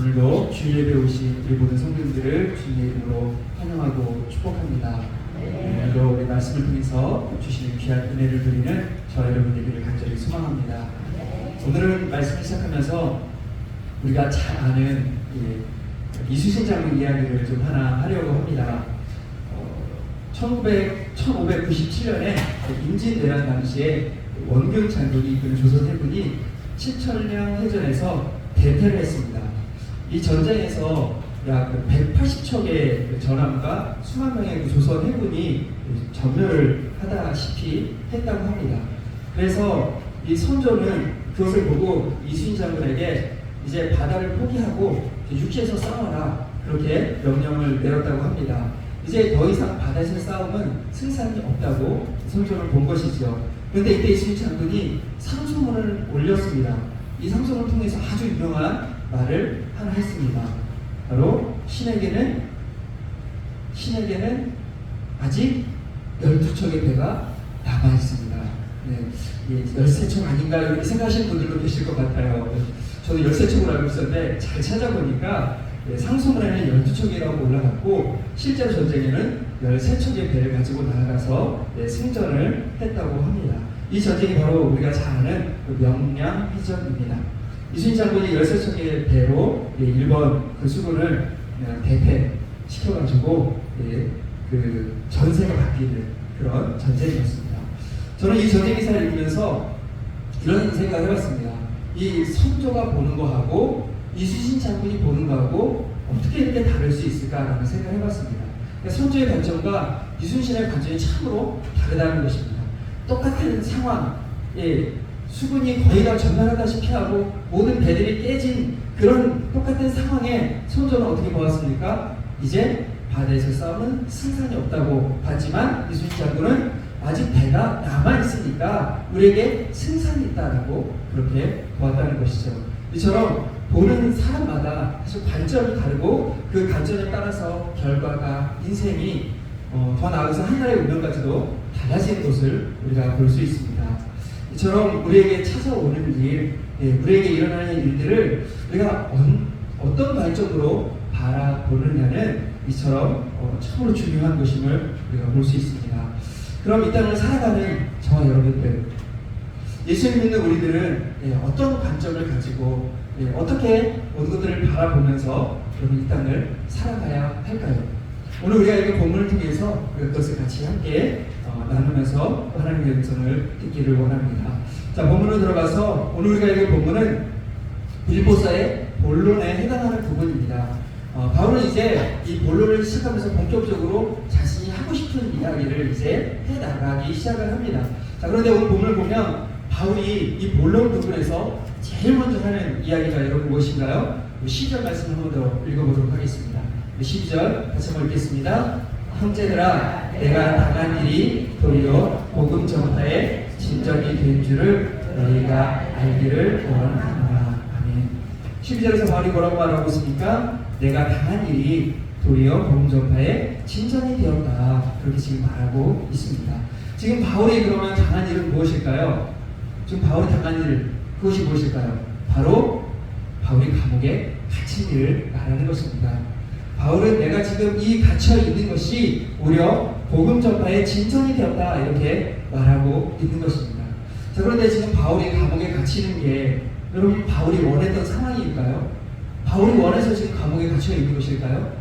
오늘도 주일 예배 오신 우리 모든 성도님들을 주님의 이름으로 환영하고 축복합니다. 오늘도 우리 말씀을 통해서 주시는 귀한 은혜를 드리는 저와 여러분 되기를 간절히 소망합니다. 오늘은 말씀을 시작하면서 우리가 잘 아는 이순신 장군 이야기를 좀 하나 하려고 합니다. 1597년에 임진왜란 당시에 원균 장군이 이끄는 조선 해군이 칠천령 해전에서 대패를 했습니다. 이 전쟁에서 약 180척의 전함과 수만 명의 조선 해군이 전멸을 하다시피 했다고 합니다. 그래서 이 선조는 그것을 보고 이순신 장군에게 이제 바다를 포기하고 육지에서 싸워라, 그렇게 명령을 내렸다고 합니다. 이제 더 이상 바다에서 싸움은 승산이 없다고 선조는 본 것이죠. 그런데 이때 이순신 장군이 상소문을 올렸습니다. 이 상소문을 통해서 아주 유명한 말을 하나 했습니다. 바로 신에게는 아직 12척의 배가 남아있습니다. 네, 13척 아닌가 이렇게 생각하시는 분들도 계실 것 같아요. 저도 13척으로 알고 있었는데 잘 찾아보니까 상소문에는 12척이라고 올라갔고 실제로 전쟁에는 13척의 배를 가지고 나아가서 승전을 했다고 합니다. 이 전쟁이 바로 우리가 잘 아는 명량해전입니다. 이순신 장군이 13척의 배로 일본 그 수군을 대패시켜가지고 그 전세가 바뀌는 그런 전쟁이었습니다. 저는 이 전쟁 기사를 읽으면서 이런 생각을 해봤습니다. 이 선조가 보는 거하고 이순신 장군이 보는 거하고 어떻게 이렇게 다를 수 있을까라는 생각을 해봤습니다. 그러니까 선조의 관점과 이순신의 관점이 참으로 다르다는 것입니다. 똑같은 상황에 수군이 거의 다 전멸하다시피 하고 모든 배들이 깨진 그런 똑같은 상황에 선조는 어떻게 보았습니까? 이제 바다에서 싸움은 승산이 없다고 봤지만 이순신 장군은 아직 배가 남아있으니까 우리에게 승산이 있다라고 그렇게 보았다는 것이죠. 이처럼 보는 사람마다 사실 관점이 다르고 그 관점에 따라서 결과가 인생이 더 나아가서 하나의 운명까지도 달라지는 것을 우리가 볼 수 있습니다. 이처럼 우리에게 찾아오는 일, 우리에게 일어나는 일들을 우리가 어떤 관점으로 바라보느냐는 이처럼 참으로 중요한 것임을 우리가 볼 수 있습니다. 그럼 이 땅을 살아가는 저와 여러분들, 예수를 믿는 우리들은 어떤 관점을 가지고 어떻게 모든 것들을 바라보면서 이 땅을 살아가야 할까요? 오늘 우리가 이 본문을 통해서 그것을 같이 함께 나누면서 하나님의 음성을 듣기를 원합니다. 자, 본문으로 들어가서 오늘 우리가 읽을 본문은 빌립보서의 본론에 해당하는 부분입니다. 바울은 이제 이 본론을 시작하면서 본격적으로 자신이 하고 싶은 이야기를 이제 해나가기 시작을 합니다. 자, 그런데 오늘 본문을 보면 바울이 이 본론 부분에서 제일 먼저 하는 이야기가 여러분 무엇인가요? 12절 말씀을 한 번 더 읽어보도록 하겠습니다. 12절 다시 한번 읽겠습니다. 형제들아, 내가 당한 일이 도리어 복음 전파의 진전이 된 줄을 너희가 알기를 원하노라. 아멘. 12절에서 바울이 뭐라고 말하고 있습니까? 내가 당한 일이 도리어 복음 전파의 진전이 되었다. 그렇게 지금 말하고 있습니다. 지금 바울이 그러면 당한 일은 무엇일까요? 지금 바울이 당한 일, 그것이 무엇일까요? 바로 바울이 감옥에 갇힌 일을 말하는 것입니다. 바울은 내가 지금 이 갇혀 있는 것이 오히려 복음 전파의 진전이 되었다, 이렇게 말하고 있는 것입니다. 자, 그런데 지금 바울이 감옥에 갇히는 게 여러분 바울이 원했던 상황일까요? 바울이 원해서 지금 감옥에 갇혀 있는 것일까요?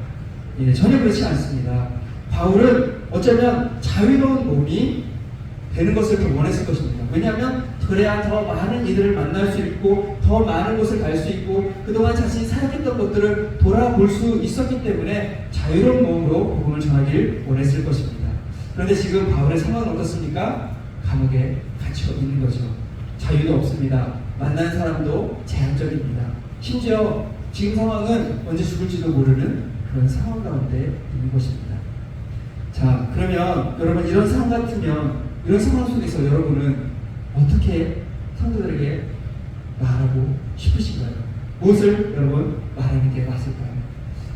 전혀 그렇지 않습니다. 바울은 어쩌면 자유로운 몸이 되는 것을 더 원했을 것입니다. 왜냐하면 그래야 더 많은 이들을 만날 수 있고 더 많은 곳을 갈 수 있고 그동안 자신이 살아했던 것들을 돌아볼 수 있었기 때문에 자유로운 몸으로 복음을 전하길 원했을 것입니다. 그런데 지금 바울의 상황은 어떻습니까? 감옥에 갇혀 있는 거죠. 자유도 없습니다. 만난 사람도 제한적입니다. 심지어 지금 상황은 언제 죽을지도 모르는 그런 상황 가운데 있는 것입니다. 자, 그러면 여러분 이런 상황 같으면 이런 상황 속에서 여러분은 어떻게 성도들에게 말하고 싶으신가요? 무엇을 여러분 말하는 게 맞을까요?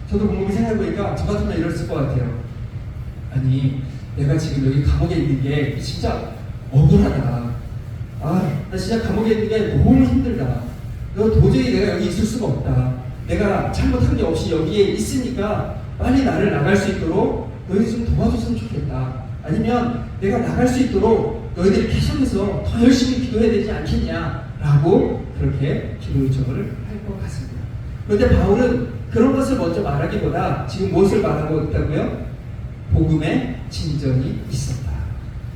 저도 곰곰이 생각해보니까 저 같으면 이랬을 것 같아요. 아니, 내가 지금 여기 감옥에 있는 게 진짜 억울하다. 나 진짜 감옥에 있는 게 너무 힘들다. 도저히 내가 여기 있을 수가 없다. 내가 잘못한 게 없이 여기에 있으니까 빨리 나를 나갈 수 있도록 너희들 좀 도와줬으면 좋겠다. 아니면 내가 나갈 수 있도록 너희들이 계속해서 더 열심히 기도해야 되지 않겠냐라고 그렇게 기도 요청을 할 것 같습니다. 그런데 바울은 그런 것을 먼저 말하기보다 지금 무엇을 말하고 있다고요? 복음의 진전이 있었다.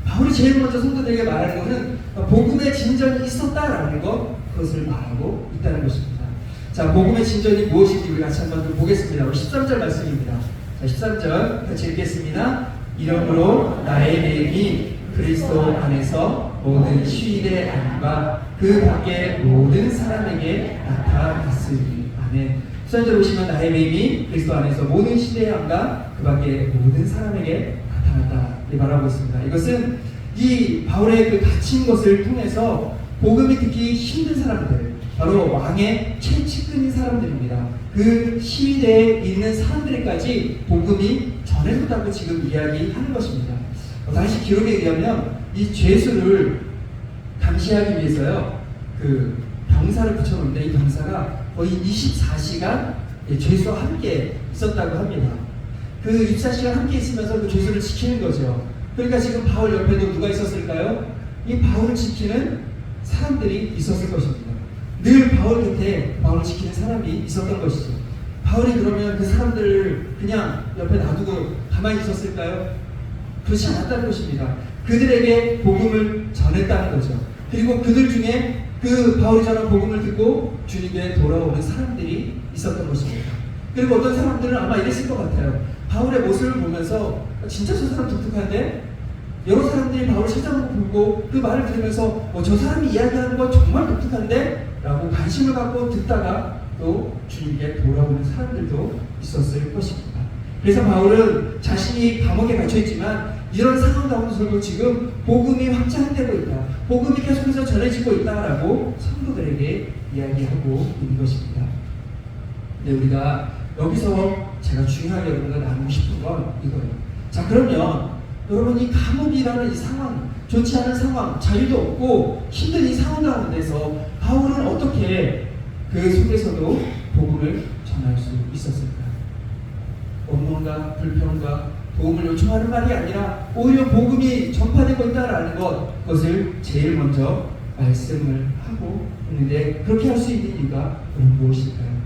바울이 제일 먼저 성도들에게 말하는 것은 복음의 진전이 있었다라는 것, 그것을 말하고 있다는 것입니다. 자, 복음의 진전이 무엇인지 우리 같이 한번 좀 보겠습니다. 13절 말씀입니다. 자, 13절 같이 읽겠습니다. 이러므로 나의 내용이 그리스도 안에서 모든 휴일의 안과 그 밖에 모든 사람에게 나타났으니. 아멘. 13절 보시면 나의 매임이 그리스도 안에서 모든 시대의 안과 그 밖에 모든 사람에게 나타났다. 이 말하고 있습니다. 이것은 이 바울의 그 갇힌 것을 통해서 복음이 듣기 힘든 사람들, 바로 왕의 최측근인 사람들입니다. 그 시대에 있는 사람들에까지 복음이 전해졌다고 지금 이야기하는 것입니다. 당시 기록에 의하면 이 죄수를 감시하기 위해서요, 그 병사를 붙여놓는데 이 병사가 거의 24시간 죄수와 함께 있었다고 합니다. 그 24시간 함께 있으면서 그 죄수를 지키는 거죠. 그러니까 지금 바울 옆에도 누가 있었을까요? 이 바울을 지키는 사람들이 있었을 것입니다. 늘 바울 곁에 바울을 지키는 사람이 있었던 것이죠. 바울이 그러면 그 사람들을 그냥 옆에 놔두고 가만히 있었을까요? 그렇지 않았다는 것입니다. 그들에게 복음을 전했다는 거죠. 그리고 그들 중에 그 바울이 전한 복음을 듣고 주님께 돌아오는 사람들이 있었던 것입니다. 그리고 어떤 사람들은 아마 이랬을 것 같아요. 바울의 모습을 보면서 진짜 저 사람 독특한데? 여러 사람들이 바울을 찾아보고 그 말을 들으면서 저 사람이 이야기하는 건 정말 독특한데? 라고 관심을 갖고 듣다가 또 주님께 돌아오는 사람들도 있었을 것입니다. 그래서 바울은 자신이 감옥에 갇혀있지만 이런 상황 가운데서도 지금 복음이 확장되고 있다, 복음이 계속해서 전해지고 있다라고 성도들에게 이야기하고 있는 것입니다. 근데 우리가 여기서 제가 중요하게 여러분과 나누고 싶은 건 이거예요. 자, 그러면 여러분, 이 감옥이라는 이 상황, 좋지 않은 상황, 자유도 없고 힘든 이 상황 가운데서 바울은 어떻게 그 속에서도 복음을 전할 수 있었을까? 원망과 불평과 도움을 요청하는 말이 아니라 오히려 복음이 전파되고 있다라는 그것을 제일 먼저 말씀을 하고 있는데, 그렇게 할 수 있는 이유가 그럼 무엇일까요?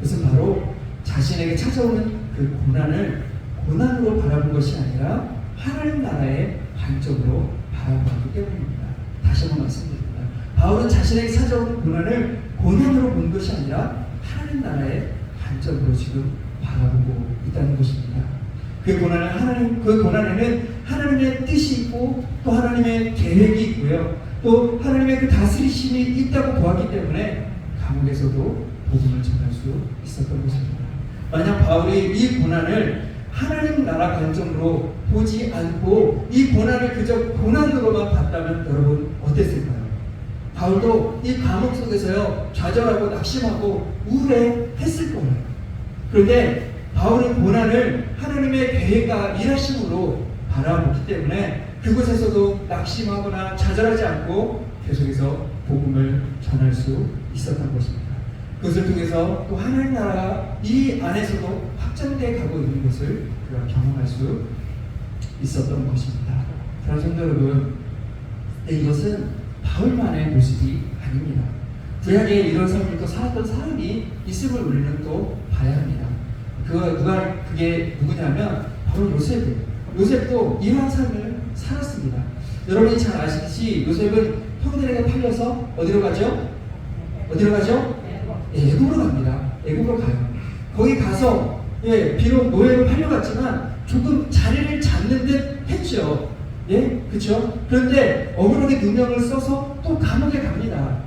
그것은 바로 자신에게 찾아오는 그 고난을 고난으로 바라본 것이 아니라 하나님 나라의 관점으로 바라보기 때문입니다. 다시 한번 말씀드립니다. 바울은 자신에게 찾아오는 고난을 고난으로 본 것이 아니라 하나님 나라의 관점으로 지금 바라보고 있다는 것입니다. 그 고난에는 하나님의 뜻이 있고 또 하나님의 계획이 있고요, 또 하나님의 그 다스리심이 있다고 보았기 때문에 감옥에서도 복음을 전할 수 있었던 것입니다. 만약 바울이 이 고난을 하나님 나라 관점으로 보지 않고 이 고난을 그저 고난으로만 봤다면 여러분 어땠을까요? 바울도 이 감옥 속에서요, 좌절하고 낙심하고 우울해했을 거예요. 그런데 바울은 고난을 하나님의 계획과 일하심으로 바라보기 때문에 그곳에서도 낙심하거나 좌절하지 않고 계속해서 복음을 전할 수 있었던 것입니다. 그것을 통해서 또 하나님 나라가 이 안에서도 확장되어 가고 있는 것을 그가 경험할 수 있었던 것입니다. 사랑하는 성도 여러분, 이것은 바울만의 모습이 아닙니다. 구약에 이런 삶을 또 살았던 사람이 있음을 우리는 또 봐야 합니다. 그게 누구냐면 바로 요셉이에요. 요셉도 이러한 삶을 살았습니다. 여러분이 잘 아시듯이 요셉은 형들에게 팔려서 어디로 가죠? 애굽으로 갑니다. 애굽으로 가요. 거기 가서 비록 노예로 팔려갔지만 조금 자리를 잡는 듯 했죠. 그렇죠? 그런데 억울하게 누명을 써서 또 감옥에 갑니다.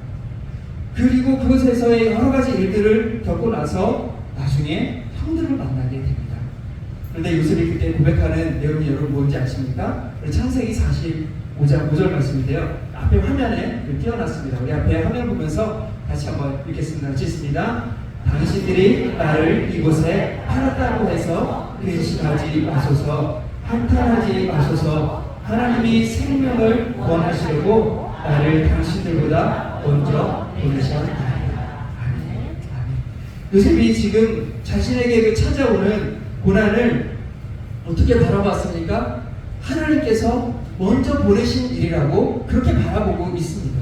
그리고 그곳에서의 여러 가지 일들을 겪고 나서 나중에 형들을 만나게 됩니다. 그런데 요셉이 그때 고백하는 내용이 여러분 뭔지 아십니까? 창세기 45장 5절 말씀인데요. 앞에 화면에 띄워놨습니다. 우리 앞에 화면 보면서 같이 한번 읽겠습니다. 읽겠습니다. 당신들이 나를 이곳에 팔았다고 해서 근심하지 마소서, 한탄하지 마소서. 하나님이 생명을 구원하시려고 나를 당신들보다 먼저 보내셨나이다. 아멘. 요셉이 지금 자신에게 그 찾아오는 고난을 어떻게 바라봤습니까? 하나님께서 먼저 보내신 일이라고 그렇게 바라보고 있습니다.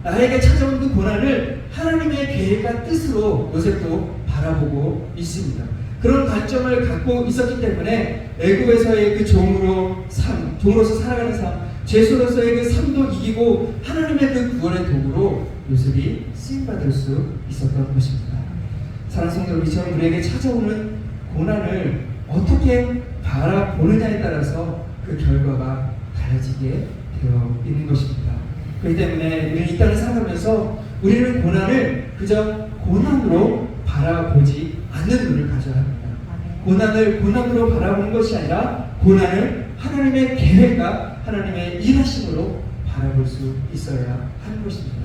나에게 찾아온 그 고난을 하나님의 계획과 뜻으로 요셉도 바라보고 있습니다. 그런 관점을 갖고 있었기 때문에 애굽에서의 그 종으로서 살아가는 삶, 죄수로서의 그 삶도 이기고 하나님의 그 구원의 도구로 요셉이 쓰임받을 수 있었던 것입니다. 사랑하는 성도 여러분, 이처럼 우리에게 찾아오는 고난을 어떻게 바라보느냐에 따라서 그 결과가 달라지게 되어 있는 것입니다. 그렇기 때문에 우리는 이 땅을 살아가면서 우리는 고난을 그저 고난으로 바라보지 않는 눈을 가져야 합니다. 고난을 고난으로 바라보는 것이 아니라 고난을 하나님의 계획과 하나님의 일하심으로 바라볼 수 있어야 하는 것입니다.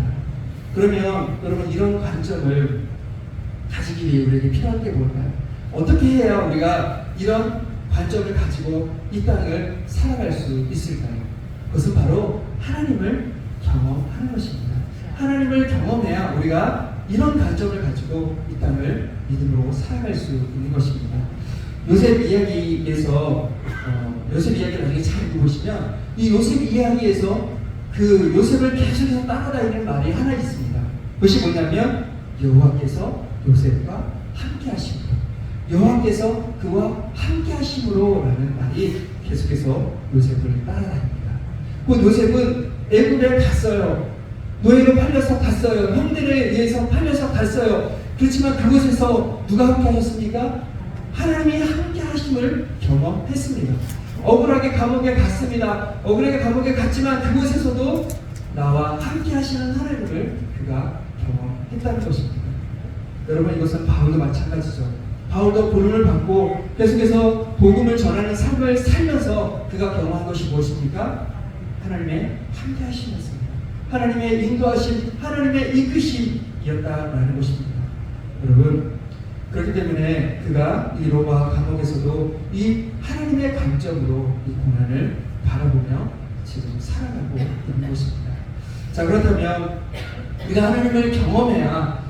그러면 여러분, 이런 관점을 가지기 위해 우리에게 필요한 게 뭘까요? 어떻게 해야 우리가 이런 관점을 가지고 이 땅을 살아갈 수 있을까요? 그것은 바로 하나님을 경험하는 것입니다. 하나님을 경험해야 우리가 이런 관점을 가지고 이 땅을 믿음으로 살아갈 수 있는 것입니다. 요셉 이야기에서 요셉 이야기를 나중에 잘 읽어보시면 이 요셉 이야기에서 그 요셉을 계속해서 따라다니는 말이 하나 있습니다. 그것이 뭐냐면 여호와께서 요셉과 함께 하심으로, 여호와께서 그와 함께 하심으로 라는 말이 계속해서 요셉을 따라다닙니다. 그 요셉은 애굽에 갔어요. 노예로 팔려서 갔어요. 형들에 의해서 팔려서 갔어요. 그렇지만 그곳에서 누가 함께 하셨습니까? 하나님이 함께 하심을 경험했습니다. 억울하게 감옥에 갔습니다. 억울하게 감옥에 갔지만 그곳에서도 나와 함께 하시는 하나님을 그가 경험했다는 것입니다. 여러분, 이것은 바울도 마찬가지죠. 바울도 고난을 받고 계속해서 복음을 전하는 삶을 살면서 그가 경험한 것이 무엇입니까? 하나님의 함께 하심이었습니다. 하나님의 인도하심, 하나님의 이끄심이었다라는 것입니다. 여러분, 그렇기 때문에 그가 이 로마 감옥에서도 이 하나님의 관점으로 이 고난을 바라보며 지금 살아가고 있는 것입니다. 자, 그렇다면 우리가 하나님을 경험해야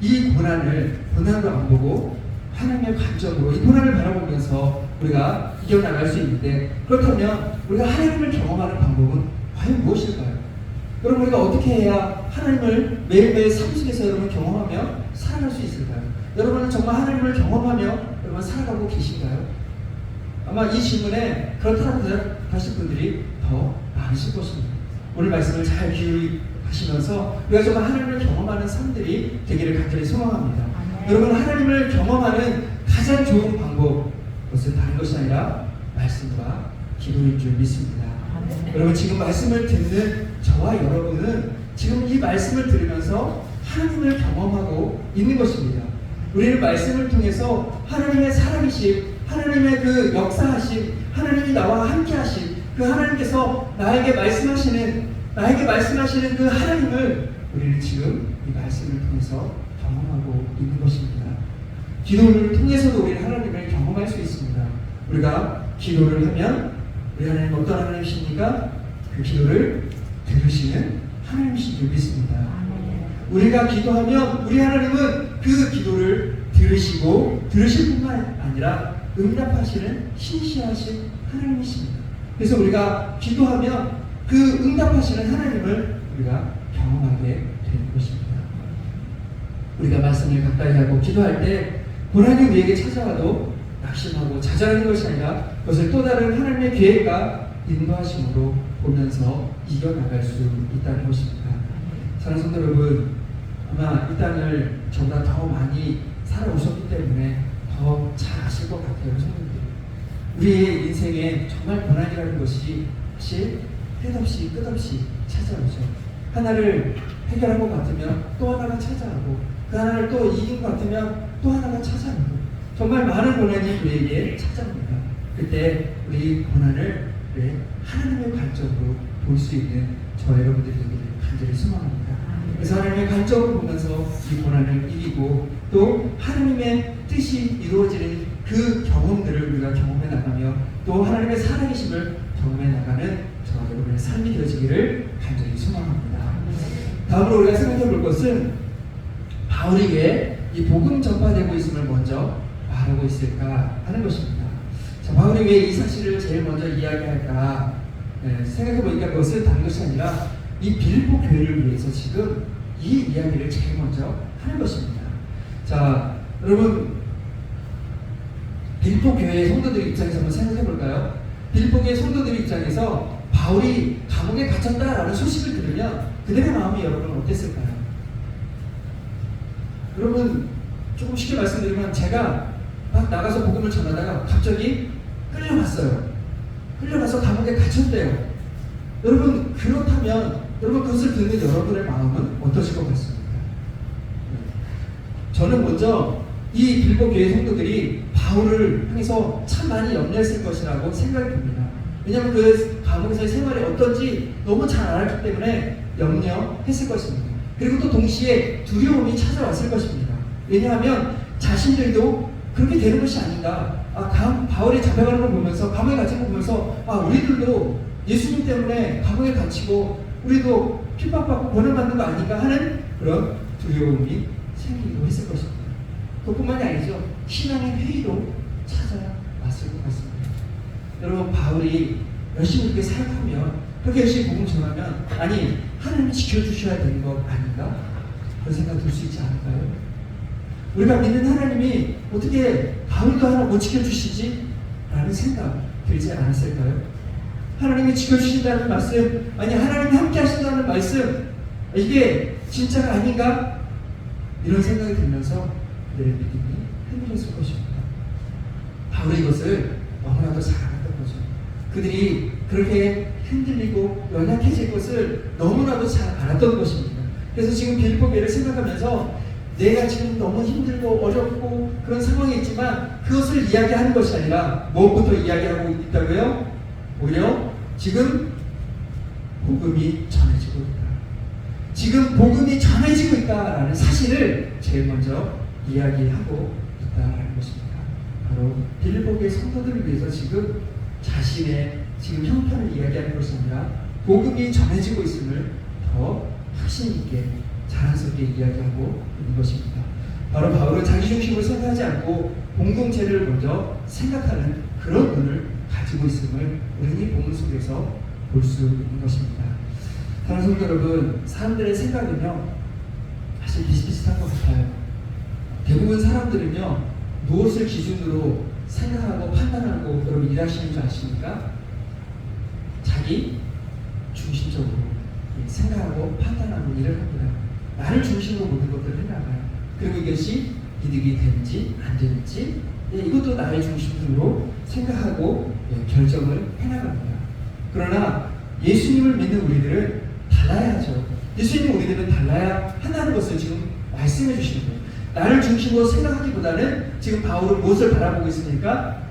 이 고난으로 안 보고 하나님의 관점으로 이 고난을 바라보면서 우리가 이겨나갈 수 있는데, 그렇다면 우리가 하나님을 경험하는 방법은 과연 무엇일까요? 여러분, 우리가 어떻게 해야 하나님을 매일매일 삶 속에서 여러분 경험하며 살아갈 수 있을까요? 여러분은 정말 하나님을 경험하며 여러분 살아가고 계신가요? 아마 이 질문에 그렇다고 대답하실 분들이 더 많으실 것입니다. 오늘 말씀을 잘 기억하시면서 우리가 정말 하나님을 경험하는 삶들이 되기를 간절히 소망합니다. 여러분, 하나님을 경험하는 가장 좋은 방법, 그것은 다른 것이 아니라 말씀과 기도인 줄 믿습니다. 여러분, 지금 말씀을 듣는 저와 여러분은 지금 이 말씀을 들으면서 하나님을 경험하고 있는 것입니다. 우리는 말씀을 통해서 하나님의 살아계심, 하나님의 그 역사하심, 하나님이 나와 함께 하심, 그 하나님께서 나에게 말씀하시는 그 하나님을 우리는 지금 이 말씀을 통해서 경험하고 있는 것입니다. 기도를 통해서도 우리는 하나님을 경험할 수 있습니다. 우리가 기도를 하면 우리 하나님 어떤 하나님이십니까? 그 기도를 들으시는 하나님이신 줄 믿습니다. 우리가 기도하면 우리 하나님은 그 기도를 들으실 뿐만 아니라 응답하시는 신실하신 하나님이십니다. 그래서 우리가 기도하면 그 응답하시는 하나님을 우리가 경험하게 되는 것입니다. 우리가 말씀을 가까이 하고 기도할 때 고난이 우리에게 찾아와도 낙심하고 좌절하는 것이 아니라 그것을 또 다른 하나님의 계획과 인도하심으로 보면서 이겨나갈 수 있다는 것입니다. 사랑하는 성도 여러분, 아마 이 땅을 저보다 더 많이 살아오셨기 때문에 더 잘 아실 것 같아요. 성도님들, 우리의 인생에 정말 고난이라는 것이 사실 끝없이 찾아오죠. 하나를 해결한 것 같으면 또 하나가 찾아오고, 그 하나를 또 이긴 것 같으면 또 하나가 찾아오고, 정말 많은 고난이 우리에게 찾아옵니다. 그때 우리 고난을 하나님의 관점으로 볼 수 있는 저 여러분들이 되기를 간절히 소망합니다. 그래서 하나님의 관점으로 보면서 이 고난을 이기고 또 하나님의 뜻이 이루어지는 그 경험들을 우리가 경험해 나가며 또 하나님의 살아계심을 경험해 나가는 저 여러분의 삶이 되어지기를 간절히 소망합니다. 다음으로 우리가 생각해 볼 것은 바울이 왜 이 복음 전파되고 있음을 먼저 말하고 있을까 하는 것입니다. 자, 바울이 왜 이 사실을 제일 먼저 이야기할까? 생각해 보니까 그것은 다른 것이 아니라 이 빌립보 교회를 위해서 지금 이 이야기를 제일 먼저 하는 것입니다. 자, 여러분, 빌립보 교회의 성도들 입장에서 한번 생각해 볼까요? 빌립보 교회 성도들 입장에서 바울이 감옥에 갇혔다라는 소식을 들으면 그들의 마음이 여러분 어땠을까요? 여러분, 조금 쉽게 말씀드리면 제가 막 나가서 복음을 전하다가 갑자기 끌려갔어요. 끌려가서 감옥에 갇혔대요. 여러분, 그렇다면 여러분 그것을 듣는 여러분의 마음은 어떠실 것 같습니까? 저는 먼저 이 빌립보 교회 성도들이 바울을 향해서 참 많이 염려했을 것이라고 생각이 듭니다. 왜냐하면 그 감옥에서의 생활이 어떤지 너무 잘 알았기 때문에 염려했을 것입니다. 그리고 또 동시에 두려움이 찾아왔을 것입니다. 왜냐하면 자신들도 그렇게 되는 것이 아닌가. 바울이 잡혀가는 걸 보면서, 감옥에 갇힌 걸 보면서, 우리들도 예수님 때문에 감옥에 갇히고 우리도 핍박받고 고난받는 거 아닌가 하는 그런 두려움이 생기기도 했을 것입니다. 그것뿐만이 아니죠. 신앙의 회의도 찾아왔을 것 같습니다. 여러분, 바울이 열심히 그렇게 사역하면, 그렇게 열심히 복음 전하면, 아니 하나님이 지켜주셔야 되는 것 아닌가? 그런 생각 들 수 있지 않을까요? 우리가 믿는 하나님이 어떻게 바울도 하나 못 지켜주시지? 라는 생각 들지 않았을까요? 하나님이 지켜주신다는 말씀, 아니 하나님이 함께 하신다는 말씀, 이게 진짜가 아닌가? 이런 생각이 들면서 그들의 믿음이 흔들렸을 것입니다. 바울이 이것을 너무나도 잘 알았던 거죠. 그들이 그렇게 흔들리고 연약해질 것을 너무나도 잘 알았던 것입니다. 그래서 지금 빌립보 교회를 생각하면서 내가 지금 너무 힘들고 어렵고 그런 상황이 있지만 그것을 이야기하는 것이 아니라 무엇부터 이야기하고 있다고요? 오히려 지금 복음이 전해지고 있다. 지금 복음이 전해지고 있다라는 사실을 제일 먼저 이야기하고 있다라는 것입니다. 바로 빌립보 교회 성도들을 위해서 지금 자신의 지금 형편을 이야기하는 것이 아니라 복음이 전해지고 있음을 더 확신 있게 자랑스럽게 이야기하고 있는 것입니다. 바로 바울은 자기중심으로 생각하지 않고 공동체를 먼저 생각하는 그런 눈을 가지고 있음을 우리는 이 본문 속에서 볼 수 있는 것입니다. 사랑하는 성도 여러분, 사람들의 생각은요 사실 비슷비슷한 것 같아요. 대부분 사람들은요 무엇을 기준으로 생각하고 판단하고 여러분 일하시는 줄 아십니까? 자기 중심적으로 생각하고 판단하고 일을 합니다. 나를 중심으로 모든 것들을 해나가요. 그리고 이것이 이득이 되는지 안 되는지 이것도 나의 중심으로 생각하고 결정을 해나갑니다. 그러나 예수님을 믿는 우리들은 달라야 하죠. 예수님 우리들은 달라야 한다는 것을 지금 말씀해 주시는 거예요. 나를 중심으로 생각하기보다는 지금 바울은 무엇을 바라보고 있습니까?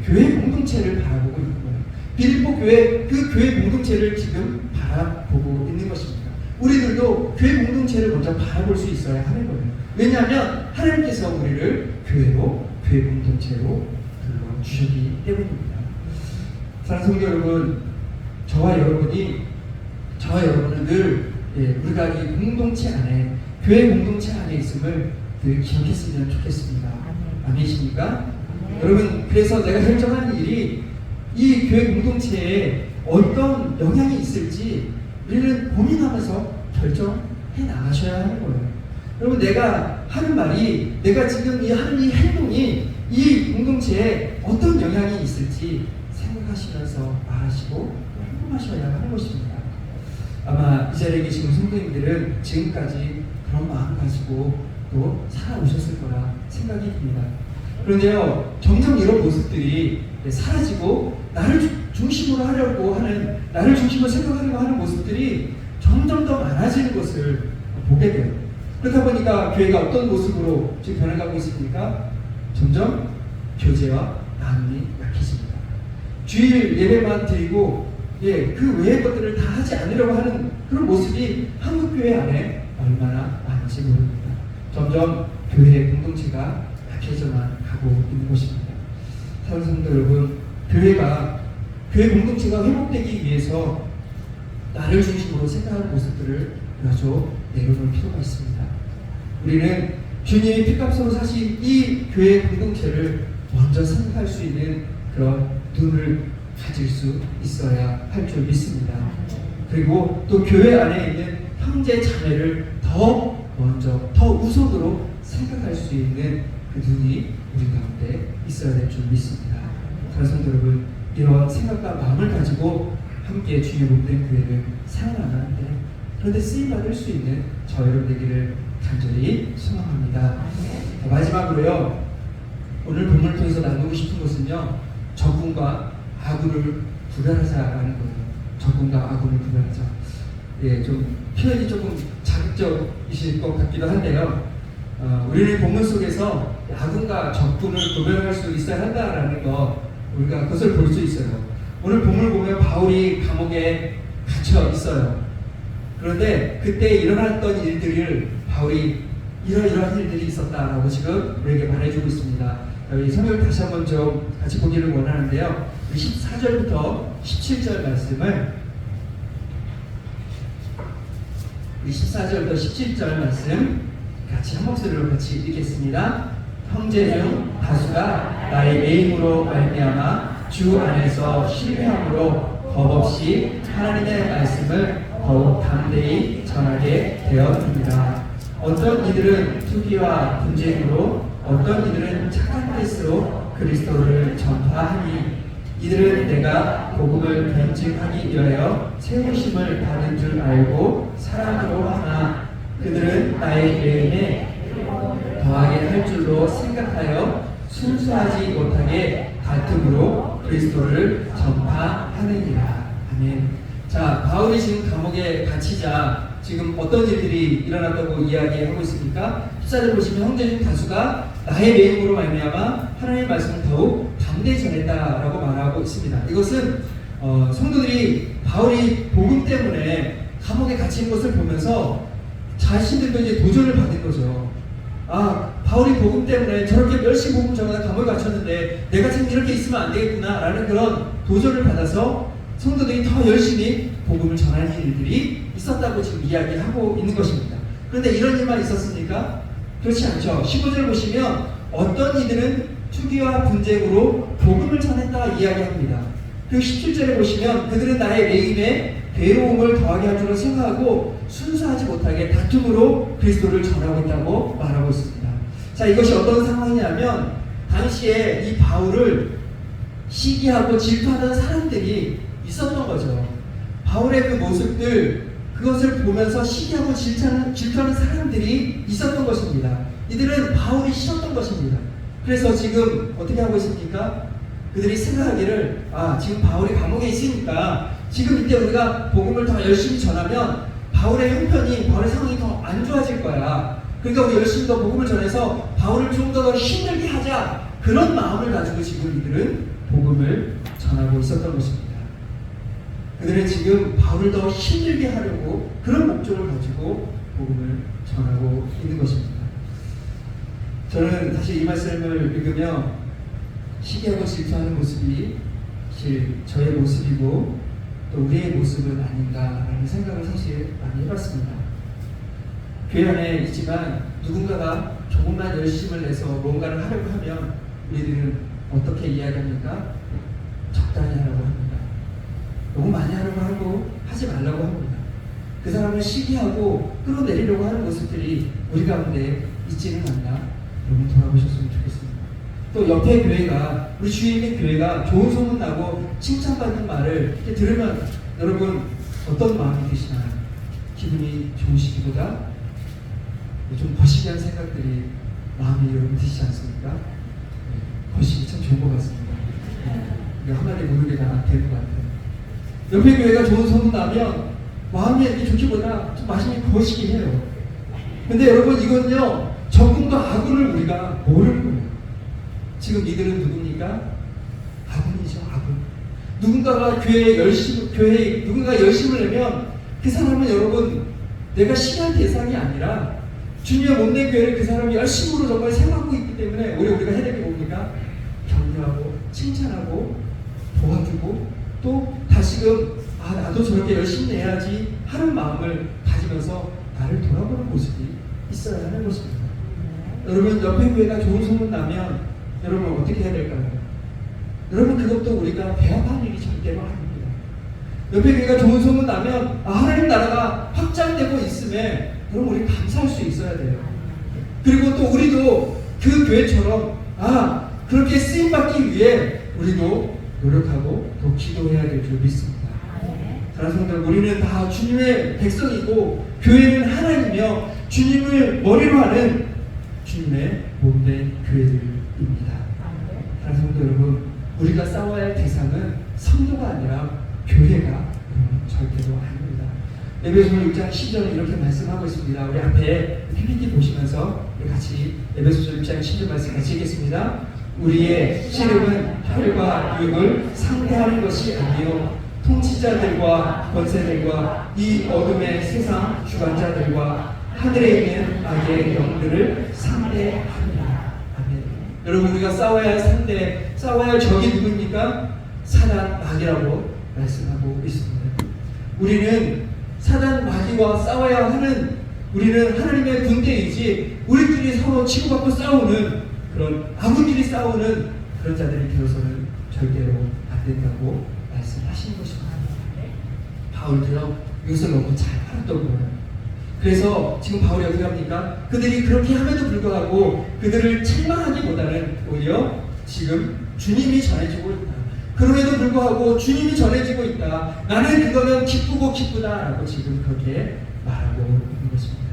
교회 공동체를 바라보고 있는 거예요. 빌립보 교회, 그 교회 공동체를 지금 바라보고 있는 것입니다. 우리들도 교회 공동체를 먼저 바라볼 수 있어야 하는 거예요. 왜냐하면 하나님께서 우리를 교회로, 교회 공동체로 불러주셨기 때문입니다. 사랑하는 성도 여러분, 저와 여러분은 늘 우리가 이 공동체 안에, 교회 공동체 안에 있음을 늘 기억했으면 좋겠습니다. 아멘이십니까? 여러분, 그래서 내가 결정하는 일이 이 교회 공동체에 어떤 영향이 있을지 우리는 고민하면서 결정해 나가셔야 하는 거예요. 여러분, 내가 하는 말이, 내가 지금 하는 이 행동이 이 공동체에 어떤 영향이 있을지 생각하시면서 말하시고 행동하셔야 하는 것입니다. 아마 이 자리에 계신 성도님들은 지금까지 그런 마음 가지고 또 살아오셨을 거라 생각이 듭니다. 그런데요, 점점 이런 모습들이 사라지고 나를 중심으로 하려고 하는, 나를 중심으로 생각하려고 하는 모습들이 점점 더 많아지는 것을 보게 돼요. 그러다 보니까 교회가 어떤 모습으로 지금 변해가고 있습니까? 점점 교제와 나눔이 약해집니다. 주일 예배만 드리고 그 외의 것들을 다 하지 않으려고 하는 그런 모습이 한국교회 안에 얼마나 많은지 모릅니다. 점점 교회 공동체가 약해져만 가고 있는 것입니다. 사랑하는 성도 여러분, 교회 공동체가 회복되기 위해서 나를 중심으로 생각하는 모습들을 마저 내려놓을 필요가 있습니다. 우리는 주님이 피값으로 사실 이 교회 공동체를 먼저 생각할 수 있는 그런 눈을 가질 수 있어야 할 줄 믿습니다. 그리고 또 교회 안에 있는 형제 자매를 더 먼저 더 우선으로 생각할 수 있는 그 눈이 우리 가운데 있어야 될 줄 믿습니다. 사랑하는 성도 여러분, 이런 생각과 마음을 가지고 함께 주의 몸된 교회를 사랑하는데, 그런데 쓰임받을 수 있는 저 여러분 되기를 간절히 소망합니다. 마지막으로요, 오늘 본문을 통해서 나누고 싶은 것은요, 적군과 아군을 구별하자라는 거예요. 적군과 아군을 구별하자. 예, 좀 표현이 조금 자극적이실 것 같기도 한데요. 우리는 본문 속에서 아군과 적군을 구별할 수 있어야 한다라는 거, 우리가 그것을 볼 수 있어요. 오늘 본문을 보면 바울이 감옥에 갇혀 있어요. 그런데 그때 일어났던 일들을 바울이 이러이러한 일들이 있었다라고 지금 우리에게 말해주고 있습니다. 이 성경을 다시 한번 좀 같이 보기를 원하는데요. 14절부터 17절 말씀을 14절부터 17절 말씀 같이 한 목소리로 같이 읽겠습니다. 형제 중 다수가 나의 매임으로 말미암아 주 안에서 신뢰함으로 겁없이 하나님의 말씀을 더욱 담대히 전하게 되었습니다. 어떤 이들은 투기와 분쟁으로, 어떤 이들은 착한 뜻으로 그리스도를 전파하니, 이들은 내가 복음을 변증하기 위하여 세우심을 받은 줄 알고 사랑으로 하나, 그들은 나의 예언에 더하게 할 줄로 생각하여 순수하지 못하게 다툼으로 그리스도를 전파하느니라. 아멘. 자, 바울이 지금 감옥에 갇히자 지금 어떤 일들이 일어났다고 이야기하고 있습니까? 14절 보시면 형제 중 다수가 나의 매임으로 말미암아 하나님의 말씀을 더욱 담대히 전했다라고 말하고 있습니다. 이것은 성도들이 바울이 복음 때문에 감옥에 갇힌 것을 보면서 자신들도 이제 도전을 받은 거죠. 아, 바울이 복음 때문에 저렇게 열심히 복음 전하다 감옥에 갇혔는데 내가 지금 이렇게 있으면 안 되겠구나 라는 그런 도전을 받아서 성도들이 더 열심히 복음을 전하는 일들이 있었다고 지금 이야기하고 있는 것입니다. 그런데 이런 일만 있었습니까? 그렇지 않죠. 15절을 보시면 어떤 이들은 투기와 분쟁으로 복음을 전했다 이야기합니다. 그리고 17절에 보시면 그들은 나의 매임에 괴로움을 더하게 할 줄로 생각하고 순수하지 못하게 다툼으로 그리스도를 전하고 있다고 말하고 있습니다. 자, 이것이 어떤 상황이냐면 당시에 이 바울을 시기하고 질투하는 사람들이 있었던 거죠. 바울의 그 모습들, 그것을 보면서 시기하고 질투하는 사람들이 있었던 것입니다. 이들은 바울이 싫었던 것입니다. 그래서 지금 어떻게 하고 있습니까? 그들이 생각하기를, 아, 지금 바울이 감옥에 있으니까 지금 이때 우리가 복음을 더 열심히 전하면 바울의 형편이, 바울의 상황이 더 안 좋아질 거야. 그러니까 우리 열심히 더 복음을 전해서 바울을 좀 더 힘들게 하자. 그런 마음을 가지고 지금 이들은 복음을 전하고 있었던 것입니다. 그들은 지금 바울을 더 힘들게 하려고 그런 목적을 가지고 복음을 전하고 있는 것입니다. 저는 사실 이 말씀을 읽으며 시기하고 질투하는 모습이 사실 저의 모습이고 또 우리의 모습은 아닌가라는 생각을 사실 많이 해봤습니다. 교회 안에 있지만 누군가가 조금만 열심을 내서 뭔가를 하려고 하면 우리들은 어떻게 이야기합니까? 적당히 하라고 합니다. 너무 많이 하려고 하고 하지 말라고 합니다. 그 사람을 시기하고 끌어내리려고 하는 모습들이 우리 가운데 있지는 않나 여러분 돌아보셨으면 좋겠습니다. 또 옆에 교회가, 우리 주위에 있는 교회가 좋은 소문나고 칭찬받는 말을 들으면 여러분 어떤 마음이 드시나요? 기분이 좋으시기보다 좀 거시기한 생각들이 마음이 여러분 드시지 않습니까? 거시기 참 좋은 것 같습니다. 하나님 모르게 다 될 것 같아요. 옆에 교회가 좋은 소문 나면 마음이 이렇게 좋기보다 좀 마음이 거시기 해요. 근데 여러분 이건요, 적군과 아군을 우리가 모르는 거예요. 지금 이들은 누굽니까? 아군이죠, 아군. 누군가가 누군가가 열심을 내면 그 사람은 여러분 내가 시기할 대상이 아니라 주님의 못낸 교회를 그 사람이 열심으로 정말 생각하고 있기 때문에 우리가 해야 될 게 뭡니까? 격려하고 칭찬하고 도와주고 또 다시금 나도 저렇게 열심히 내야지 하는 마음을 가지면서 나를 돌아보는 모습이 있어야 하는 것입니다. 여러분, 옆에 교회가 좋은 소문 나면 여러분 어떻게 해야 될까요? 여러분, 그것도 우리가 배합하는 일이 절대로 아닙니다. 옆에 교회가 좋은 소문 나면 하나님 나라가 확장되고 있음에 여러분 우리 감사할 수 있어야 돼요. 그리고 또 우리도 그 교회처럼 그렇게 쓰임받기 위해 우리도 노력하고 또 기도해야 될 줄 믿습니다. 사랑하는 성도들, 우리는 다 주님의 백성이고 교회는 하나님이며 주님을 머리로 하는 주님의 몸된 교회들입니다. 사랑하는 성도 여러분, 우리가 싸워야 할 대상은 성도가 아니라 교회가 절대로 아닙니다. 에베소서 6장 10절은 이렇게 말씀하고 있습니다. 우리 앞에 PPT 보시면서 우리 같이 에베소서 6장 10절 말씀 같이 읽겠습니다. 우리의 씨름은 혈과 육을 상대하는 것이 아니요 통치자들과 권세들과 이 어둠의 세상 주관자들과 하늘에 있는 악의 영들을 상대합니다. 아멘. 여러분, 우리가 싸워야 할 상대, 싸워야 할 적이 누구입니까? 사단, 마귀라고 말씀하고 있습니다. 우리는 사단, 마귀와 싸워야 하는, 우리는 하나님의 군대이지 우리끼리 서로 치고받고 싸우는 그런 아군끼리 싸우는 그런 자들이 되어서는 절대로 안 된다고 말씀하신 것입니다. 바울도요, 이것을 너무 잘 알았던 거예요. 그래서 지금 바울이 어떻게 합니까? 그들이 그렇게 함에도 불구하고 그들을 책망하기보다는 오히려 지금 주님이 전해지고 있다. 그럼에도 불구하고 주님이 전해지고 있다. 나는 그거는 기쁘고 기쁘다라고 지금 그렇게 말하고 있는 것입니다.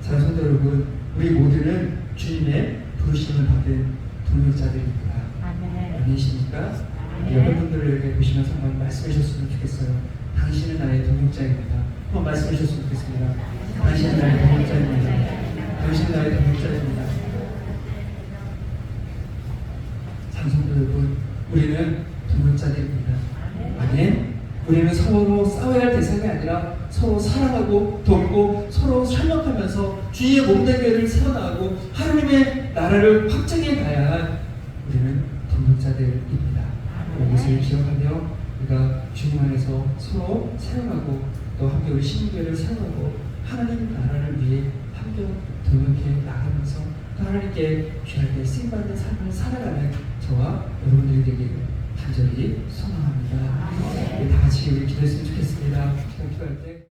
사랑하는 성도 여러분, 우리 모두는 주님의 부르심을 받은 동역자들입니다. 아멘이십니까? 여러분들에게 보시면서 한번 말씀해 주셨으면 좋겠어요. 당신은 나의 동역자입니다. 한번 말씀해 주셨으면 좋겠습니다. 당신은 나의 동역자입니다. 당신은 나의 동역자입니다. 장성도 여러분, 우리는 동역자들입니다. 아멘. 우리는 서로 싸워야 할 대상이 아니라 서로 사랑하고 돕고 서로 협력하면서 주님의 몸된 교회를 세워나가고 하나님의 나라를 확장해 가야 할 우리는 동역자들입니다. 이것을 기억하며 우리가 주님 안에서 서로 사랑하고 또 함께 우리 신교회를 세워나가고 하나님 나라를 위해 함께 동역해 나가면서 또 하나님께 귀하게 쓰임받는 삶을 살아가는 저와 여러분들이 되기를 간절히 소망합니다. 우리 다 같이 우리 기도했으면 좋겠습니다. 기도할 때